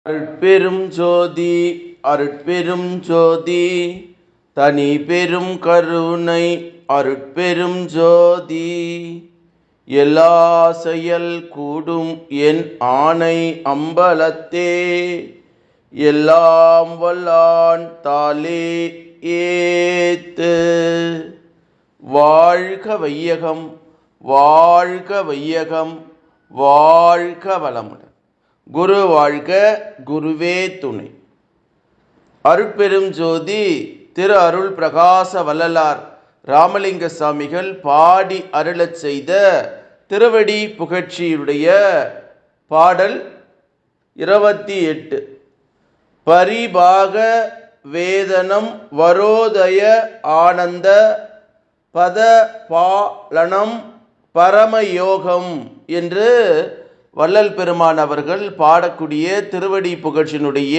அருட்பெரும் ஜோதி அருட்பெரும் ஜோதி தனி பெரும் கருணை அருட்பெரும் ஜோதி. எல்லா செயல் கூடும் என் ஆணை அம்பலத்தே, எல்லாம் வல்லான் தாளே ஏத்து. வாழ்க வையகம், வாழ்க வையகம், வாழ்க வளமுடன். குரு வாழ்க, குருவே துணை. அருட்பெரும் ஜோதி திரு அருள் பிரகாச வள்ளலார் ராமலிங்க சாமிகள் பாடி அருளச் செய்த திருவடி புகழ்ச்சியுடைய பாடல் 28. பரிபாக வேதனம் வரோதய ஆனந்த பத பாலனம் பரமயோகம் என்று வள்ளல் பெருமான் அவர்கள் பாடக்கூடிய திருவடி புகழ்ச்சியினுடைய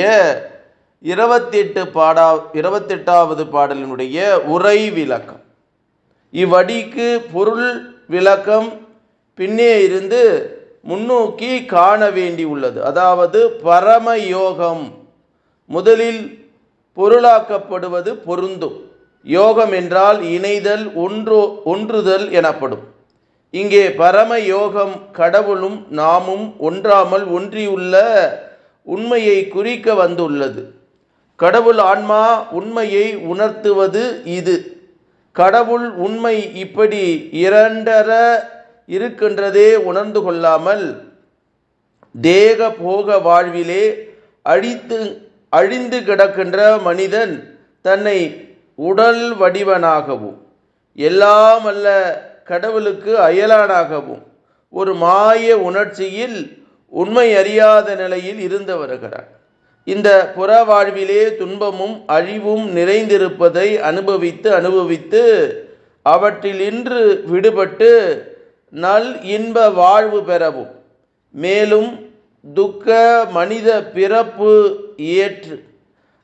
28வது பாடலினுடைய உரை விளக்கம். இவ்வடிக்கு பொருள் விளக்கம் பின்னே இருந்து முன்னோக்கி காண வேண்டி உள்ளது. அதாவது பரமயோகம் முதலில் பொருளாக்கப்படுவது பொருந்தும். யோகம் என்றால் இணைதல், ஒன்றுதல் எனப்படும். இங்கே பரம யோகம் கடவுளும் நாமும் ஒன்றாமல் ஒன்றியுள்ள உண்மையை குறிக்க வந்துள்ளது. கடவுள் ஆன்மா உண்மையை உணர்த்துவது இது. கடவுள் உண்மை இப்படி இரண்டர இருக்கின்றதே உணர்ந்து கொள்ளாமல் தேக போக வாழ்விலே அழிந்து கிடக்கின்ற மனிதன் தன்னை உடல் வடிவனாகவும் எல்லாம் அல்ல கடவுளுக்கு அயலானாகவும் ஒரு மாய உணர்ச்சியில் உண்மை அறியாத நிலையில் இருந்து வருகிறார். இந்த புற வாழ்விலே துன்பமும் அழிவும் நிறைந்திருப்பதை அனுபவித்து அவற்றிலின்று விடுபட்டு நல் இன்ப வாழ்வு பெறவும், மேலும் துக்க மனித பிறப்பு ஏற்று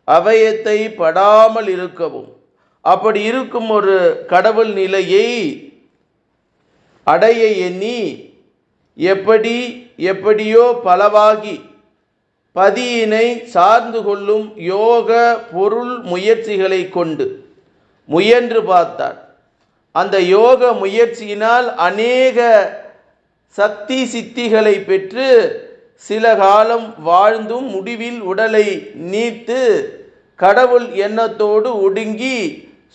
அவையத்தை படாமல் இருக்கவும், அப்படி இருக்கும் ஒரு கடவுள் நிலையை அடைய எண்ணி எப்படியோ பலவாகி பதியினை சார்ந்து கொள்ளும் யோக பொருள் முயற்சிகளை கொண்டு முயன்று பார்த்தார். அந்த யோக முயற்சியினால் அநேக சக்தி சித்திகளை பெற்று சில காலம் வாழ்ந்தும் முடிவில் உடலை நீத்து கடவுள் எண்ணத்தோடு ஒடுங்கி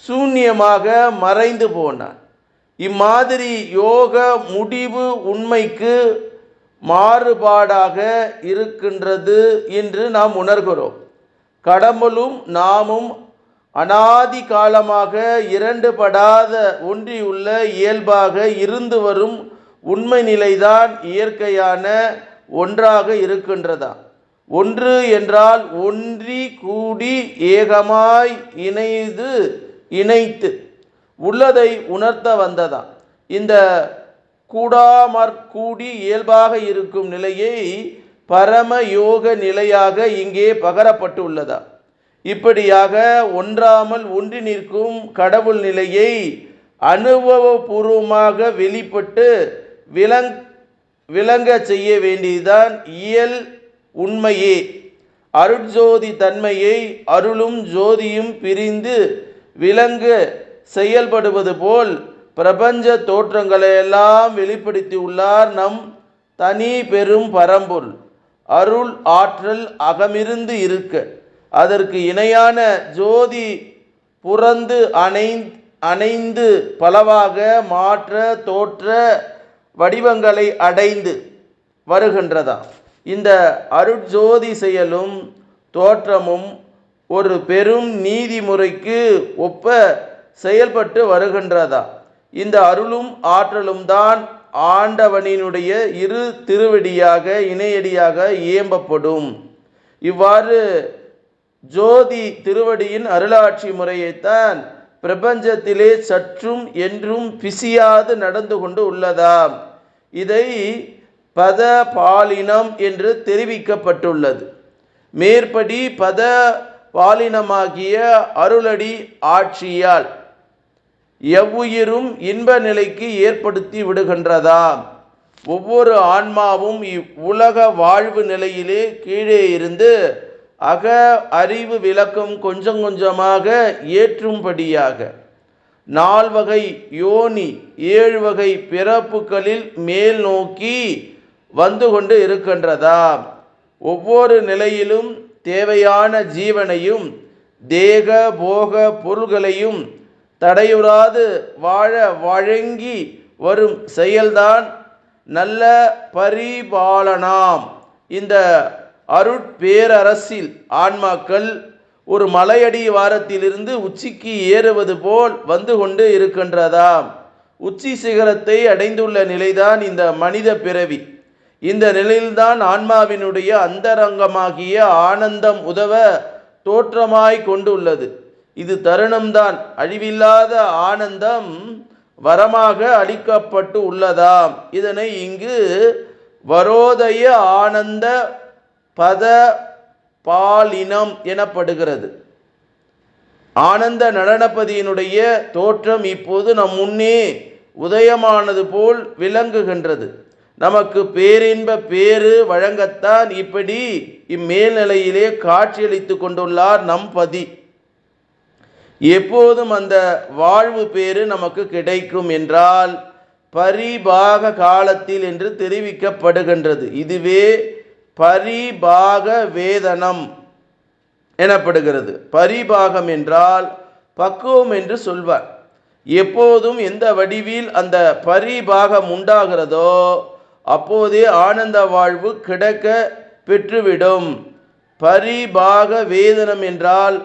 சூன்யமாக மறைந்து போனார். இம்மாதிரி யோக முடிவு உண்மைக்கு மாறுபாடாக இருக்கின்றது என்று நாம் உணர்கிறோம். கடவுளும் நாமும் அனாதி காலமாக இரண்டு படாத ஒன்றியுள்ள இயல்பாக இருந்து வரும் உண்மை நிலைதான் இயற்கையான ஒன்றாக இருக்கின்றதா. ஒன்று என்றால் ஒன்றி கூடி ஏகமாய் இணைத்து உள்ளதை உணர்த்த வந்ததா. இந்த கூடி இயல்பாக இருக்கும் நிலையை பரம யோக நிலையாக இங்கே பகரப்பட்டு உள்ளதா. இப்படியாக ஒன்றாமல் ஒன்றி நிற்கும் கடவுள் நிலையை அனுபவபூர்வமாக வெளிப்பட்டு விளங்க செய்ய வேண்டியதுதான் இயல் உண்மையே. அருட்ஜோதி தன்மையை அருளும் ஜோதியும் பிரிந்து விளங்க செயல்படுவது போல் பிரபஞ்ச தோற்றங்களையெல்லாம் வெளிப்படுத்தி உள்ளார் நம் தனி பெரும் பரம்பொருள். அருள் ஆற்றல் அகமிருந்து இருக்க அதற்கு இணையான ஜோதி புறந்து அணைந்து பலவாக மாற்ற தோற்ற வடிவங்களை அடைந்து வருகின்றதா. இந்த அருட்ஜோதி செயலும் தோற்றமும் ஒரு பெரும் நீதிமுறைக்கு ஒப்ப செயல்பட்டு வருகின்றதா. இந்த அருளும் ஆற்றலும் தான் ஆண்டவனினுடைய இரு திருவடியாக இணையடியாக இயம்பப்படும். இவ்வாறு ஜோதி திருவடியின் அருளாட்சி முறையைத்தான் பிரபஞ்சத்திலே சற்றும் என்றும் பிசியாது நடந்து கொண்டு உள்ளதாம். இதை பத பாலினம் என்று தெரிவிக்கப்பட்டுள்ளது. மேற்படி பத பாலினமாகிய அருளடி ஆட்சியால் எவ்வுயிரும் இன்ப நிலைக்கு ஏற்படுத்தி விடுகின்றதாம். ஒவ்வொரு ஆன்மாவும் இவ்வுலக வாழ்வு நிலையிலே கீழே இருந்து அக அறிவு விளக்கம் கொஞ்சம் கொஞ்சமாக ஏற்றும்படியாக 4 வகை யோனி 7 வகை பிறப்புகளில் மேல் நோக்கி வந்து கொண்டு இருக்கின்றதா. ஒவ்வொரு நிலையிலும் தேவையான ஜீவனையும் தேக போக பொருள்களையும் தடையுறாது வாழ வழங்கி வரும் செயல்தான் நல்ல பரிபாலனாம். இந்த அருட்பேரரசில் ஆன்மாக்கள் ஒரு மலையடி வாரத்திலிருந்து உச்சிக்கு ஏறுவது போல் வந்து கொண்டு இருக்கின்றதாம். உச்சி சிகரத்தை அடைந்துள்ள நிலைதான் இந்த மனித பிறவி. இந்த நிலையில்தான் ஆன்மாவினுடைய அந்தரங்கமாகிய ஆனந்தம் உதவ தோற்றமாய் கொண்டுள்ளது. இது தருணம்தான். அழிவில்லாத ஆனந்தம் வரமாக அளிக்கப்பட்டு உள்ளதாம். இதனை இங்கு வரோதய ஆனந்த பத பாலினம் எனப்படுகிறது. ஆனந்த நடனபதியினுடைய தோற்றம் இப்போது நம் முன்னே உதயமானது போல் விளங்குகின்றது. நமக்கு பேரின்ப பேரு வழங்கத்தான் இப்படி இம்மேல்நிலையிலே காட்சியளித்து கொண்டுள்ளார் நம் பதி. எப்போதும் அந்த வாழ்வு பேரு நமக்கு கிடைக்கும் என்றால் பரிபாக காலத்தில் என்று தெரிவிக்கப்படுகின்றது. இதுவே பரிபாக வேதனம் எனப்படுகிறது. பரிபாகம் என்றால் பக்குவம் என்று சொல்வார். எப்போதும் எந்த வடிவில் அந்த பரிபாகம் உண்டாகிறதோ அப்போதே ஆனந்த வாழ்வு கிடைக்க பெற்றுவிடும். பரிபாக வேதனம் என்றால்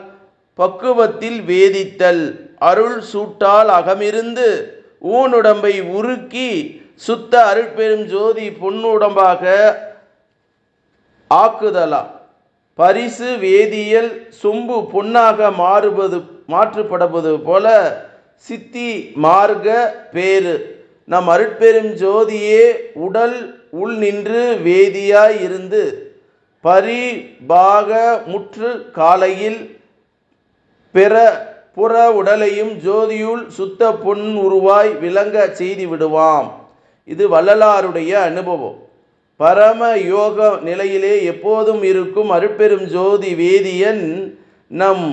பக்குவத்தில் வேதித்தல். அருள் சூட்டால் அகமிருந்து ஊனுடம்பை உருக்கி சுத்த அருட்பெரும் ஜோதி பொன்னுடம்பாக ஆக்குதலாம். பரிசு வேதியியல் சொம்பு பொன்னாக மாற்றுப்படுவது போல சித்தி மார்க்க பேரு நம் அருட்பெரும் ஜோதியே உடல் உள் நின்று வேதியாய் இருந்து பரிபாக முற்று காலையில் பிற புற உடலையும் ஜோதியுள் சுத்த பொன் உருவாய் விளங்க செய்து விடுவாம். இது வள்ளலாருடைய அனுபவம். பரம யோக நிலையிலே எப்போதும் இருக்கும் அருட்பெரும் ஜோதி வேதியன் நம்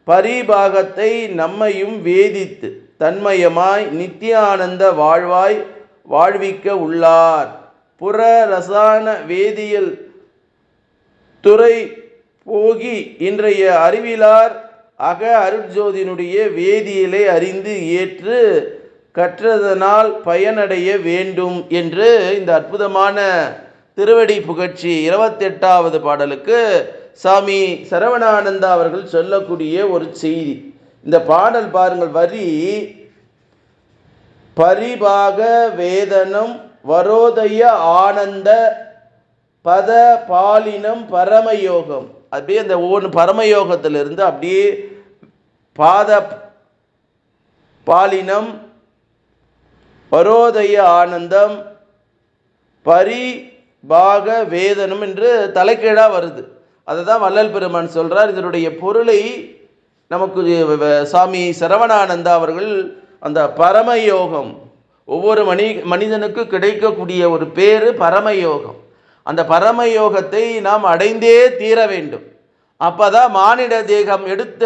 பரிபாகத்தை நம்மையும் வேதித்து தன்மயமாய் நித்தியானந்த வாழ்வாய் வாழ்விக்க உள்ளார். புற ரசாயன வேதியியல் துறை போகி இன்றைய அறிவிலார் அக அருட்ஜோதியினுடைய வேதியியலை அறிந்து ஏற்று கற்றதனால் பயனடைய வேண்டும் என்று இந்த அற்புதமான திருவடி புகழ்ச்சி 28வது பாடலுக்கு சாமி சரவணானந்தா அவர்கள் சொல்லக்கூடிய ஒரு செய்தி. இந்த பாடல் பாருங்கள். வரி பரிபாக வேதனம் வரோதய ஆனந்த பத பாலினம் பரமயோகம். அப்படியே அந்த ஒவ்வொன்று பரமயோகத்திலிருந்து அப்படியே பாத பாலினம் வரோதய ஆனந்தம் பரிபாக வேதனம் என்று தலைக்கீழாக வருது. அதை தான் வள்ளல் பெருமான் சொல்கிறார். இதனுடைய பொருளை நமக்கு சாமி சரவணானந்தா அவர்கள் அந்த பரமயோகம், ஒவ்வொரு மனிதனுக்கு கிடைக்கக்கூடிய ஒரு பேரு பரமயோகம். அந்த பரமயோகத்தை நாம் அடைந்தே தீர வேண்டும். அப்போதான் மானிட தேகம் எடுத்த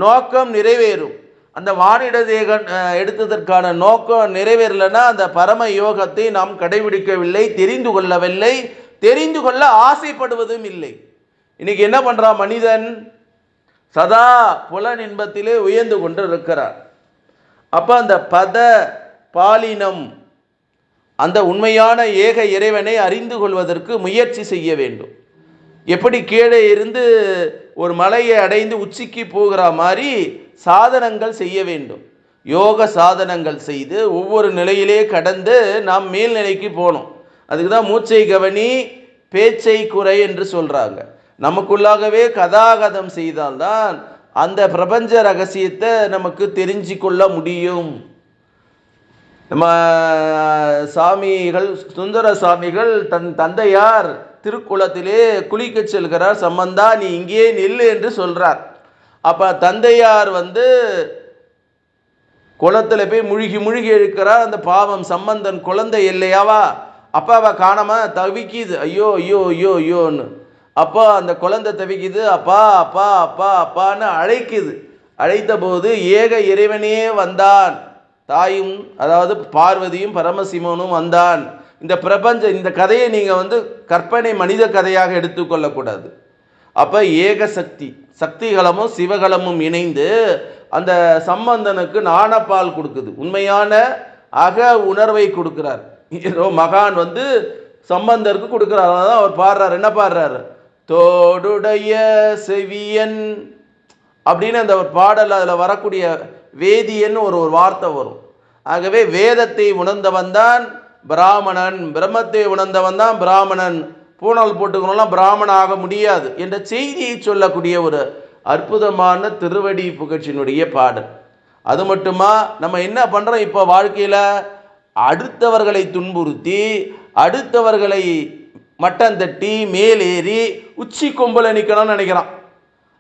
நோக்கம் நிறைவேறும். அந்த மானிட தேகம் எடுத்ததற்கான நோக்கம் நிறைவேறலைன்னா அந்த பரம யோகத்தை நாம் கடைபிடிக்கவில்லை, தெரிந்து கொள்ளவில்லை, தெரிந்து கொள்ள ஆசைப்படுவதும் இல்லை. இன்னைக்கு என்ன பண்ணுறான் மனிதன்? சதா புலன் இன்பத்திலே உயர்ந்து கொண்டு இருக்கிறார். அப்போ அந்த பத பாலினம், அந்த உண்மையான ஏக இறைவனை அறிந்து கொள்வதற்கு முயற்சி செய்ய வேண்டும். எப்படி கீழே இருந்து ஒரு மலையை அடைந்து உச்சிக்கு போகிற மாதிரி சாதனங்கள் செய்ய வேண்டும். யோக சாதனங்கள் செய்து ஒவ்வொரு நிலையிலே கடந்து நாம் மேல்நிலைக்கு போகணும். அதுக்கு தான் மூச்சை கவனி பேச்சை குறை என்று சொல்கிறாங்க. நமக்குள்ளாகவே கதாகதம் செய்தால்தான் அந்த பிரபஞ்ச ரகசியத்தை நமக்கு தெரிஞ்சு கொள்ள முடியும். நம்ம சாமிகள் சுந்தர சாமிகள் தன் தந்தையார் திருக்குளத்திலே குளிக்க செல்கிறார். சம்பந்தா நீ இங்கே நில்லு என்று சொல்றார். அப்போ தந்தையார் குளத்தில் போய் முழுகி முழுகி இருக்கிறார். அந்த பாவம் சம்பந்தன் குழந்தை இல்லையாவா, அப்பாவை காணாம தவிக்குது, ஐயோ ஐயோ ஐயோ ஐயோன்னு. அப்போ அந்த குழந்தை தவிக்குது, அப்பா அப்பா அப்பா அப்பான்னு அழைக்குது. அழைத்த போது ஏக இறைவனே வந்தான், தாயும் அதாவது பார்வதியும் பரமசிவனும் வந்தான். இந்த பிரபஞ்சம், இந்த கதையை நீங்கள் கற்பனை மனித கதையாக எடுத்துக்கொள்ளக்கூடாது. அப்போ ஏக சக்தி, சக்திகளமும் சிவகலமும் இணைந்து அந்த சம்பந்தனுக்கு ஞானப்பால் கொடுக்குது, உண்மையான அக உணர்வை கொடுக்கிறார். மகான் சம்பந்தருக்கு கொடுக்கிறார். அதான் அவர் பாடுறார், என்ன பாடுறாரு, தோடுடைய செவியன் அப்படின்னு அந்த ஒரு பாடல், அதில் வரக்கூடிய வேதியன்னு ஒரு வார்த்தை வரும். ஆகவே வேதத்தை உணர்ந்தவன் தான் பிராமணன், பிரம்மத்தை உணர்ந்தவன் தான் பிராமணன், பூணல் போட்டுக்கணும்லாம் பிராமணன் ஆக முடியாது என்ற செய்தியை சொல்லக்கூடிய ஒரு அற்புதமான திருவடி புகழ்ச்சியினுடைய பாடல். அது மட்டுமா, நம்ம என்ன பண்ணுறோம் இப்போ வாழ்க்கையில், அடுத்தவர்களை துன்புறுத்தி, அடுத்தவர்களை மட்டம் தட்டி மேலேறி உச்சி கொம்பில் நிற்கணும்னு நினைக்கிறான்.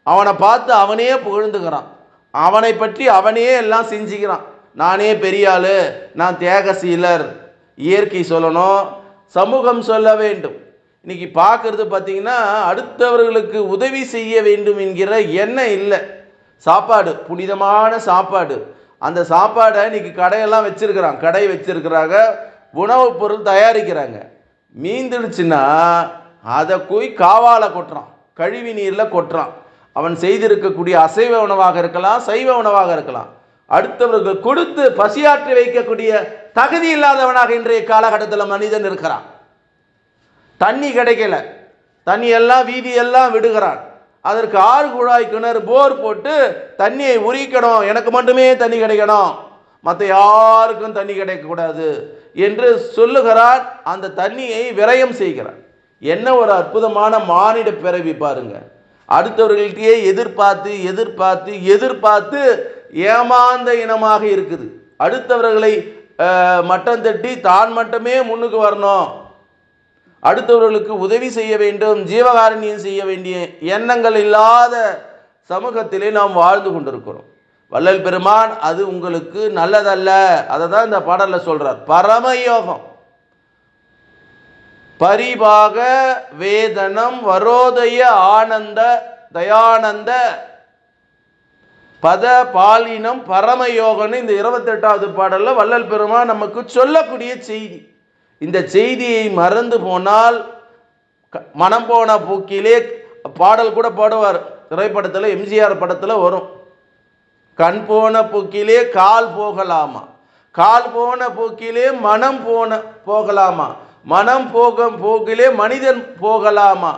அவனை பார்த்து அவனே புகழ்ந்துக்கிறான், அவனை பற்றி அவனே எல்லாம் செஞ்சுக்கிறான். நானே பெரிய ஆளு, நான் தியாகசீலர். இயற்கை சொல்லணும், சமூகம் சொல்ல வேண்டும். இன்னைக்கு பார்க்கறது பார்த்தீங்கன்னா, அடுத்தவர்களுக்கு உதவி செய்ய வேண்டும் என்கிற எண்ணம் இல்லை. சாப்பாடு, புனிதமான சாப்பாடு, அந்த சாப்பாடை இன்னைக்கு கடையெல்லாம் வச்சிருக்கிறாங்க, கடை வச்சிருக்கிறாங்க, உணவுப் பொருள் தயாரிக்கிறாங்க. மீந்துடுச்சுன்னா அதை போய் காவால கொட்டுறான், கழிவு நீரில் கொட்டுறான். அவன் செய்திருக்கக்கூடிய அசைவ உணவாக இருக்கலாம், சைவ உணவாக இருக்கலாம். அடுத்தவர்கள் கொடுத்து பசியாற்றி வைக்கக்கூடிய தகுதி இல்லாதவனாக இன்றைய காலகட்டத்தில் மனிதன் இருக்கிறான். தண்ணி கிடைக்கல, தண்ணி எல்லாம் வீதி எல்லாம் விடுகிறான். அதற்கு 6 குழாய் கிணறு போர் போட்டு தண்ணியை உரிக்கணும், எனக்கு மட்டுமே தண்ணி கிடைக்கணும், மற்ற யாருக்கும் தண்ணி கிடைக்கக்கூடாது என்று சொல்லுகிறான். அந்த தண்ணியை விரயம் செய்கிறான். என்ன ஒரு அற்புதமான மானிட பிறவி பாருங்க. அடுத்தவர்கள்ட்டே எதிர்பார்த்து எதிர்பார்த்து எதிர்பார்த்து ஏமாந்த இனமாக இருக்குது. அடுத்தவர்களை மட்டம் தட்டி தான் மட்டுமே முன்னுக்கு வரணும், அடுத்தவர்களுக்கு உதவி செய்ய வேண்டும், ஜீவகாரண்யம் செய்ய வேண்டிய எண்ணங்கள் இல்லாத சமூகத்திலே நாம் வாழ்ந்து கொண்டிருக்கிறோம். வள்ளல் பெருமான் அது உங்களுக்கு நல்லதல்ல, அதை தான் இந்த பாடலில் சொல்றார். பரமயோகம் பரிபாக வேதனம் வரோதய ஆனந்த தயானந்த பத பாலினம் பரமயோகன்னு இந்த 28வது பாடலில் வள்ளல் பெருமான் நமக்கு சொல்லக்கூடிய செய்தி. இந்த செய்தியை மறந்து போனால், மனம் போன போக்கிலே பாடல் கூட பாடுவார், திரைப்படத்தில் எம்ஜிஆர் படத்தில் வரும், கண் போன போக்கிலே கால் போகலாமா, கால் போன போக்கிலே மனம் போகலாமா, மனம் போகிலே மனிதன் போகலாமா.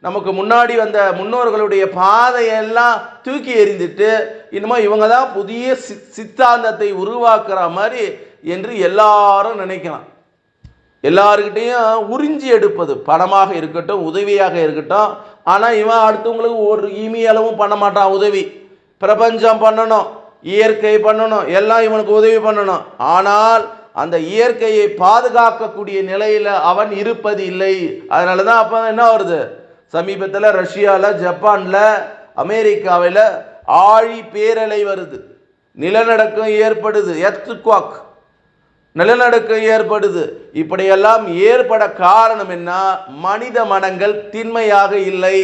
நமக்கு முன்னாடி வந்த முன்னோர்களுடைய பாதையெல்லாம் தூக்கி எறிந்துட்டு இனிமே இவங்க தான் புதிய சித்தாந்தத்தை உருவாக்குற மாதிரி என்று எல்லாரும் நினைக்கலாம். எல்லாருக்கிட்டையும் உறிஞ்சி எடுப்பது, பணமாக இருக்கட்டும், உதவியாக இருக்கட்டும். ஆனால் இவன் அடுத்தவங்களுக்கு ஒரு இமியளவும் பண்ண மாட்டான் உதவி. பிரபஞ்சம் பண்ணணும், இயற்கை பண்ணணும், எல்லாம் இவனுக்கு உதவி பண்ணணும். ஆனால் அந்த இயற்கையை பாதுகாக்கக்கூடிய நிலையில் அவன் இருப்பது இல்லை. அதனால தான் அப்போ என்ன வருது, சமீபத்தில் ரஷ்யாவில், ஜப்பானில், அமெரிக்காவில் ஆழி பேரலை வருது, நிலநடுக்கம் ஏற்படுது, எர்த்குவாக் நிலநடுக்கம் ஏற்படுது. இப்படியெல்லாம் ஏற்பட காரணம் என்ன, மனித மனங்கள் திண்மையாக இல்லை,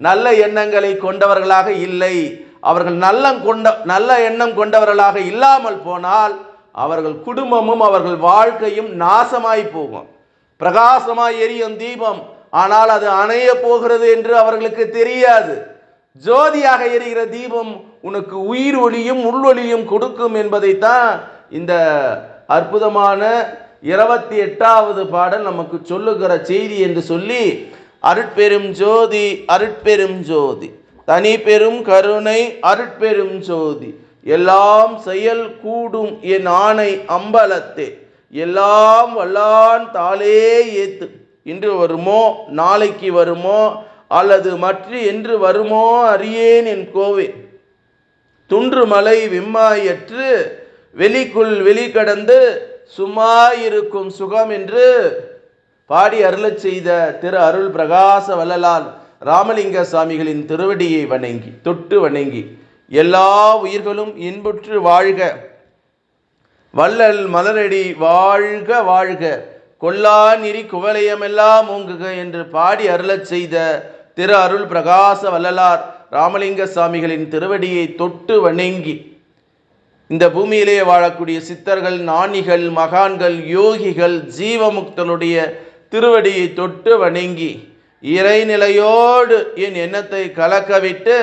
நல்ல எண்ணங்களை கொண்டவர்களாக இல்லை. அவர்கள் நல்ல எண்ணம் கொண்டவர்களாக இல்லாமல் போனால் அவர்கள் குடும்பமும் அவர்கள் வாழ்க்கையும் நாசமாய் போகும். பிரகாசமாய் எரியும் தீபம், ஆனால் அது அணைய போகிறது என்று அவர்களுக்கு தெரியாது. ஜோதியாக எரிகிற தீபம் உனக்கு உயிர் ஒளியும் உள்ளொளியும் கொடுக்கும் என்பதைத்தான் இந்த அற்புதமான 28வது பாடல் நமக்கு சொல்லுகிற செய்தி என்று சொல்லி, அருட்பெரும் ஜோதி அருட்பெரும் ஜோதி தனி பெரும் கருணை அருட்பெரும் ஜோதி எல்லாம் செயல் கூடும் என் ஆணை அம்பலத்தே எல்லாம் வல்லான் தாளே ஏத்து. இன்று வருமோ நாளைக்கு வருமோ அல்லது மற்ற என்று வருமோ அறியேன் என் கோவே, துன்று மலை விம்மாயற்று வெளிக்குள் வெளிக்கடந்து சும்மாயிருக்கும் சுகம் என்று பாடி அருளச் செய்த திரு அருள் பிரகாச வள்ளலார் ராமலிங்க சுவாமிகளின் திருவடியை வணங்கி தொட்டு வணங்கி எல்லா உயிர்களும் இன்புற்று வாழ்க, வள்ளல் மலரடி வாழ்க வாழ்க, கொல்லா நெறி குவலயமெல்லாம் ஓங்குக என்று பாடி அருளச் செய்த திரு அருள் பிரகாச வள்ளலார் ராமலிங்க சாமிகளின் திருவடியை தொட்டு வணங்கி, இந்த பூமியிலே வாழக்கூடிய சித்தர்கள், ஞானிகள், மகான்கள், யோகிகள், ஜீவமுக்தனுடைய திருவடியை தொட்டு வணங்கி இறைநிலையோடு என் எண்ணத்தை கலக்கவிட்டு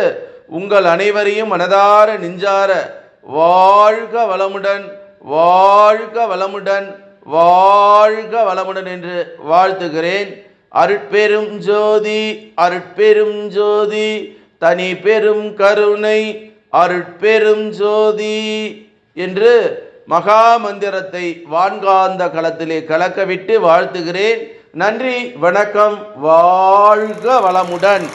உங்கள் அனைவரையும் மனதார நெஞ்சார வாழ்க வளமுடன், வாழ்க வளமுடன், வாழ்க வளமுடன் என்று வாழ்த்துகிறேன். அருட்பெரும் ஜோதி, அருட்பெரும் ஜோதி, தனி பெரும் கருணை, அருட்பெரும் ஜோதி என்று மகா மந்திரத்தை வான்காந்த களத்திலே கலக்கவிட்டு வாழ்த்துகிறேன். நன்றி, வணக்கம், வாழ்க வளமுடன்.